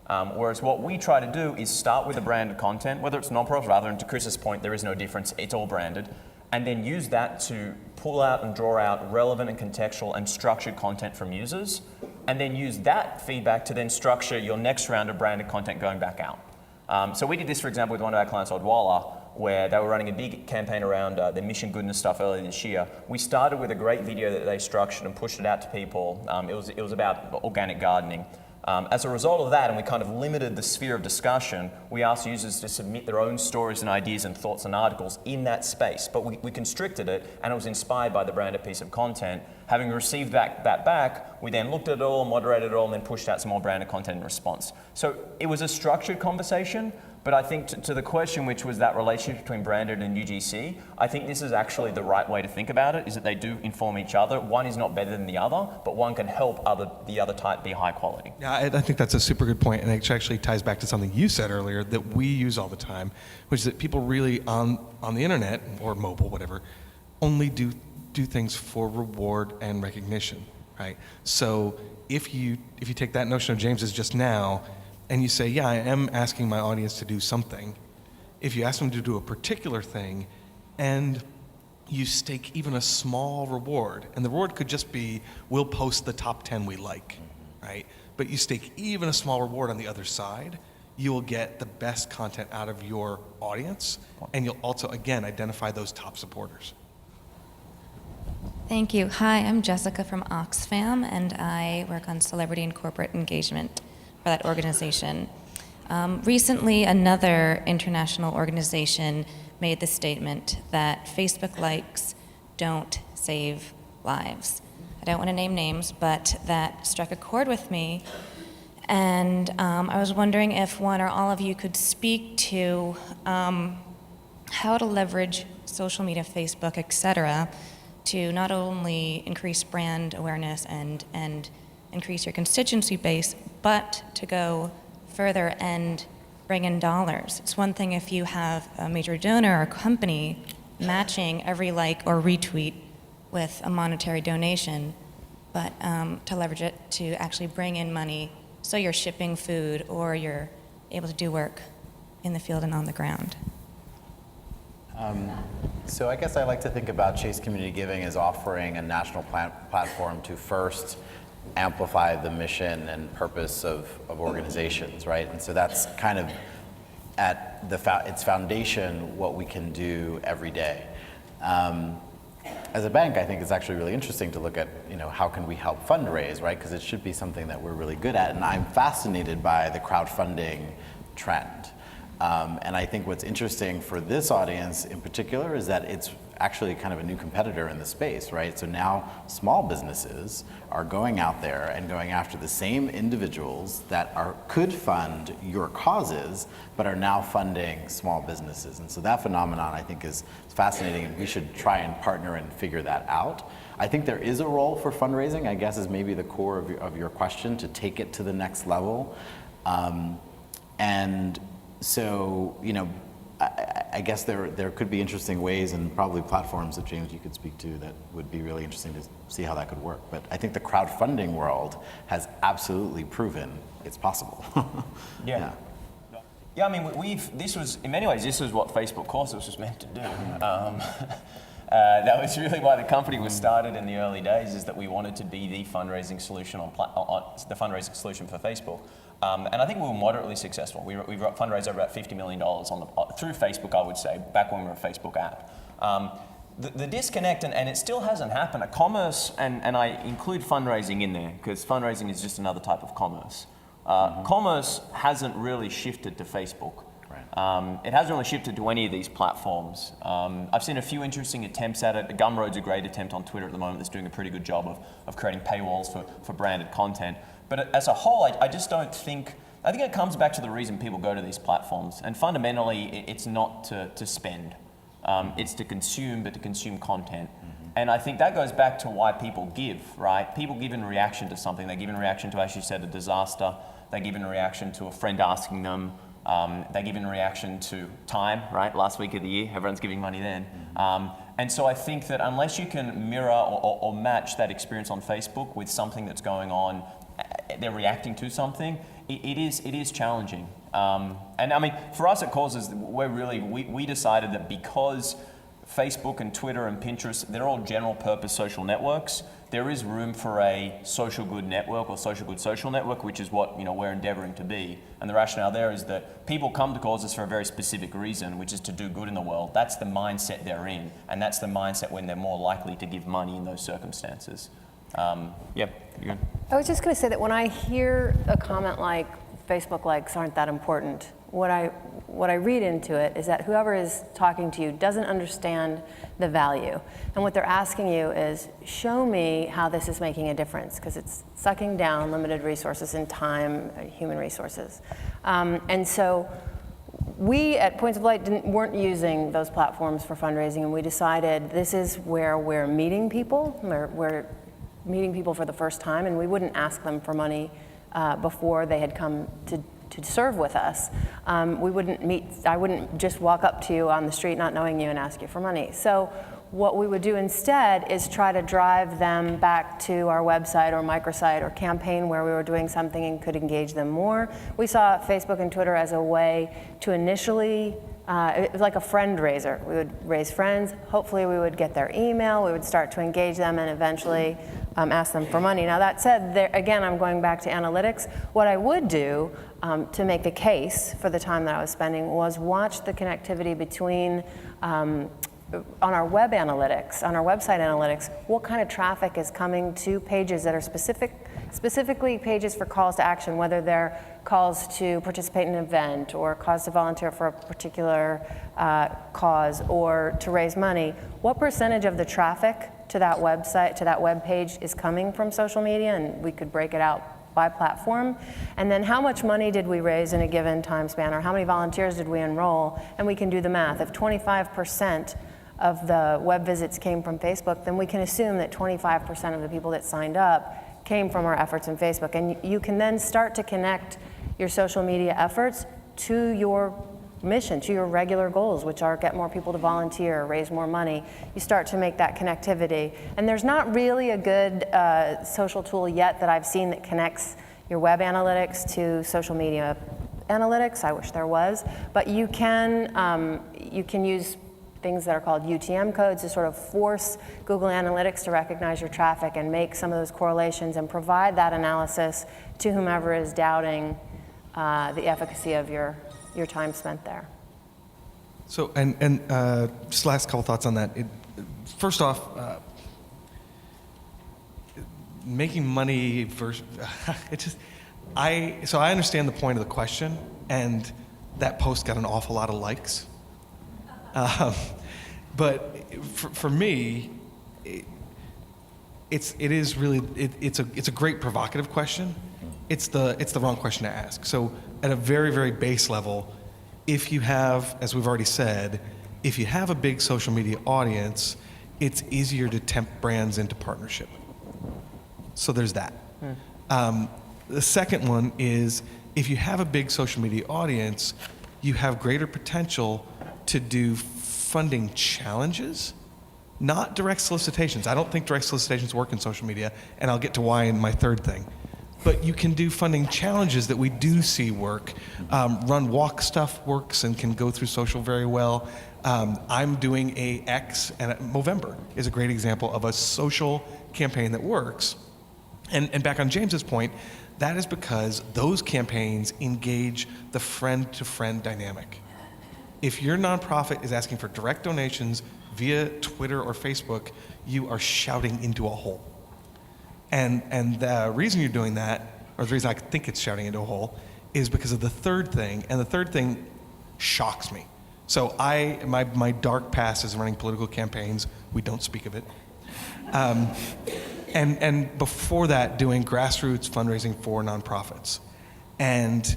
Whereas what we try to do is start with the branded content, whether it's non-profit, rather, and to Chris's point, there is no difference, it's all branded, and then use that to pull out and draw out relevant and contextual and structured content from users, and then use that feedback to then structure your next round of branded content going back out. So we did this, for example, with one of our clients, Odwalla, where they were running a big campaign around the mission goodness stuff earlier this year. We started with a great video that they structured and pushed it out to people. It was about organic gardening. As a result of that, and we kind of limited the sphere of discussion, we asked users to submit their own stories and ideas and thoughts and articles in that space. But we constricted it, and it was inspired by the branded piece of content. Having received that back, we then looked at it all, moderated it all, and then pushed out some more branded content in response. So it was a structured conversation, but I think to the question, which was that relationship between branded and UGC, I think this is actually the right way to think about it, is that they do inform each other. One is not better than the other, but one can help the other type be high quality. Yeah, I think that's a super good point, and it actually ties back to something you said earlier that we use all the time, which is that people really on the internet, or mobile, whatever, only do things for reward and recognition, right? So if you take that notion of James's just now, and you say, yeah, I am asking my audience to do something. If you ask them to do a particular thing, and you stake even a small reward, and the reward could just be, we'll post the top 10 we like, right? But you stake even a small reward on the other side, you will get the best content out of your audience, and you'll also, again, identify those top supporters. Thank you. Hi, I'm Jessica from Oxfam, and I work on celebrity and corporate engagement for that organization. Recently, another international organization made the statement that Facebook likes don't save lives. I don't want to name names, but that struck a chord with me. And I was wondering if one or all of you could speak to how to leverage social media, Facebook, et cetera, to not only increase brand awareness and increase your constituency base, but to go further and bring in dollars. It's one thing if you have a major donor or company matching every like or retweet with a monetary donation, but to leverage it to actually bring in money so you're shipping food or you're able to do work in the field and on the ground. So I guess I like to think about Chase Community Giving as offering a national platform to first amplify the mission and purpose of organizations, right? And so that's kind of at its foundation what we can do every day. As a bank, I think it's actually really interesting to look at, how can we help fundraise, right? Because it should be something that we're really good at. And I'm fascinated by the crowdfunding trend. And I think what's interesting for this audience in particular is that it's actually kind of a new competitor in the space, right? So now small businesses are going out there and going after the same individuals that could fund your causes, but are now funding small businesses. And so that phenomenon, I think, is fascinating, and we should try and partner and figure that out. I think there is a role for fundraising, I guess, is maybe the core of your question, to take it to the next level. And so, I guess there could be interesting ways, and probably platforms that, James, you could speak to, that would be really interesting to see how that could work. But I think the crowdfunding world has absolutely proven it's possible. Yeah. Yeah, I mean, in many ways, this was what Facebook Causes was meant to do. That was really why the company was started in the early days, is that we wanted to be the fundraising solution the fundraising solution for Facebook. And I think we were moderately successful. We fundraised over about $50 million through Facebook, I would say, back when we were a Facebook app. The disconnect, and it still hasn't happened, commerce, and I include fundraising in there, because fundraising is just another type of commerce. Commerce hasn't really shifted to Facebook. Right. It hasn't really shifted to any of these platforms. I've seen a few interesting attempts at it. Gumroad's a great attempt on Twitter at the moment that's doing a pretty good job of creating paywalls for branded content. But as a whole, I just don't think, I think it comes back to the reason people go to these platforms. And fundamentally, it's not to spend. It's to consume, but to consume content. Mm-hmm. And I think that goes back to why people give, right? People give in reaction to something. They give in reaction to, as you said, a disaster. They give in reaction to a friend asking them. They give in reaction to time, right? Last week of the year, everyone's giving money then. Mm-hmm. And so I think that unless you can mirror or match that experience on Facebook with something that's going on, they're reacting to something, it is challenging. And I mean, for us at Causes, we decided that because Facebook and Twitter and Pinterest, they're all general purpose social networks, there is room for a social good network or social good social network, which is what we're endeavoring to be. And the rationale there is that people come to Causes for a very specific reason, which is to do good in the world. That's the mindset they're in, and that's the mindset when they're more likely to give money in those circumstances. Yeah, you're good. I was just going to say that when I hear a comment like Facebook likes aren't that important, what I read into it is that whoever is talking to you doesn't understand the value. And what they're asking you is, show me how this is making a difference, because it's sucking down limited resources and time, human resources. And so we at Points of Light weren't using those platforms for fundraising, and we decided this is where we're meeting people. We're meeting people for the first time, and we wouldn't ask them for money before they had come to serve with us. I wouldn't just walk up to you on the street not knowing you and ask you for money. So what we would do instead is try to drive them back to our website or microsite or campaign where we were doing something and could engage them more. We saw Facebook and Twitter as a way to initially, it was like a friend raiser. We would raise friends, hopefully we would get their email, we would start to engage them, and eventually ask them for money. Now that said, again, I'm going back to analytics. What I would do to make a case for the time that I was spending was watch the connectivity between on our web analytics, on our website analytics, what kind of traffic is coming to pages that are specifically pages for calls to action, whether they're calls to participate in an event or calls to volunteer for a particular cause or to raise money. What percentage of the traffic to that website, to that web page is coming from social media? And we could break it out by platform. And then how much money did we raise in a given time span, or how many volunteers did we enroll? And we can do the math. If 25% of the web visits came from Facebook, then we can assume that 25% of the people that signed up came from our efforts in Facebook. And you can then start to connect your social media efforts to your mission, to your regular goals, which are get more people to volunteer, raise more money. You start to make that connectivity. And there's not really a good social tool yet that I've seen that connects your web analytics to social media analytics. I wish there was. But you can use things that are called UTM codes to sort of force Google Analytics to recognize your traffic and make some of those correlations and provide that analysis to whomever is doubting the efficacy of your time spent there. So, and just last couple thoughts on that. First off, making money versus, so I understand the point of the question, and that post got an awful lot of likes. But for me, it's a great provocative question. It's the wrong question to ask. So at a very, very base level, if you have, as we've already said, if you have a big social media audience, it's easier to tempt brands into partnership. So there's that. The second one is, if you have a big social media audience, you have greater potential to do funding challenges, not direct solicitations. I don't think direct solicitations work in social media, and I'll get to why in my third thing. But you can do funding challenges that we do see work. Run Walk stuff works and can go through social very well. I'm doing a X, and Movember is a great example of a social campaign that works. And back on James's point, that is because those campaigns engage the friend-to-friend dynamic. If your nonprofit is asking for direct donations via Twitter or Facebook, you are shouting into a hole. And the reason you're doing that, or the reason I think it's shouting into a hole, is because of the third thing, and the third thing shocks me. So my dark past is running political campaigns. We don't speak of it. And before that, doing grassroots fundraising for nonprofits. And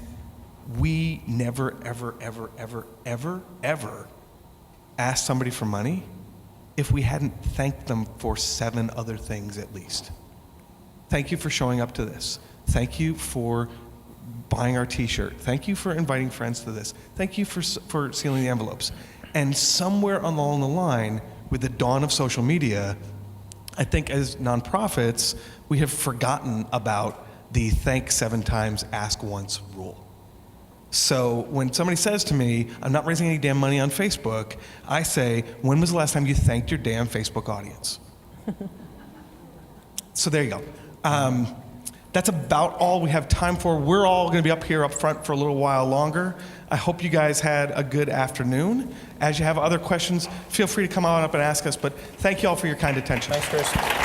we never, ever, ever, ever, ever, ever asked somebody for money if we hadn't thanked them for 7 other things at least. Thank you for showing up to this. Thank you for buying our t-shirt. Thank you for inviting friends to this. Thank you for sealing the envelopes. And somewhere along the line, with the dawn of social media, I think as nonprofits, we have forgotten about the thank 7 times, ask once rule. So when somebody says to me, I'm not raising any damn money on Facebook, I say, when was the last time you thanked your damn Facebook audience? So there you go. That's about all we have time for. We're all going to be up here up front for a little while longer. I hope you guys had a good afternoon. As you have other questions, feel free to come on up and ask us, but thank you all for your kind attention. Thanks, Chris.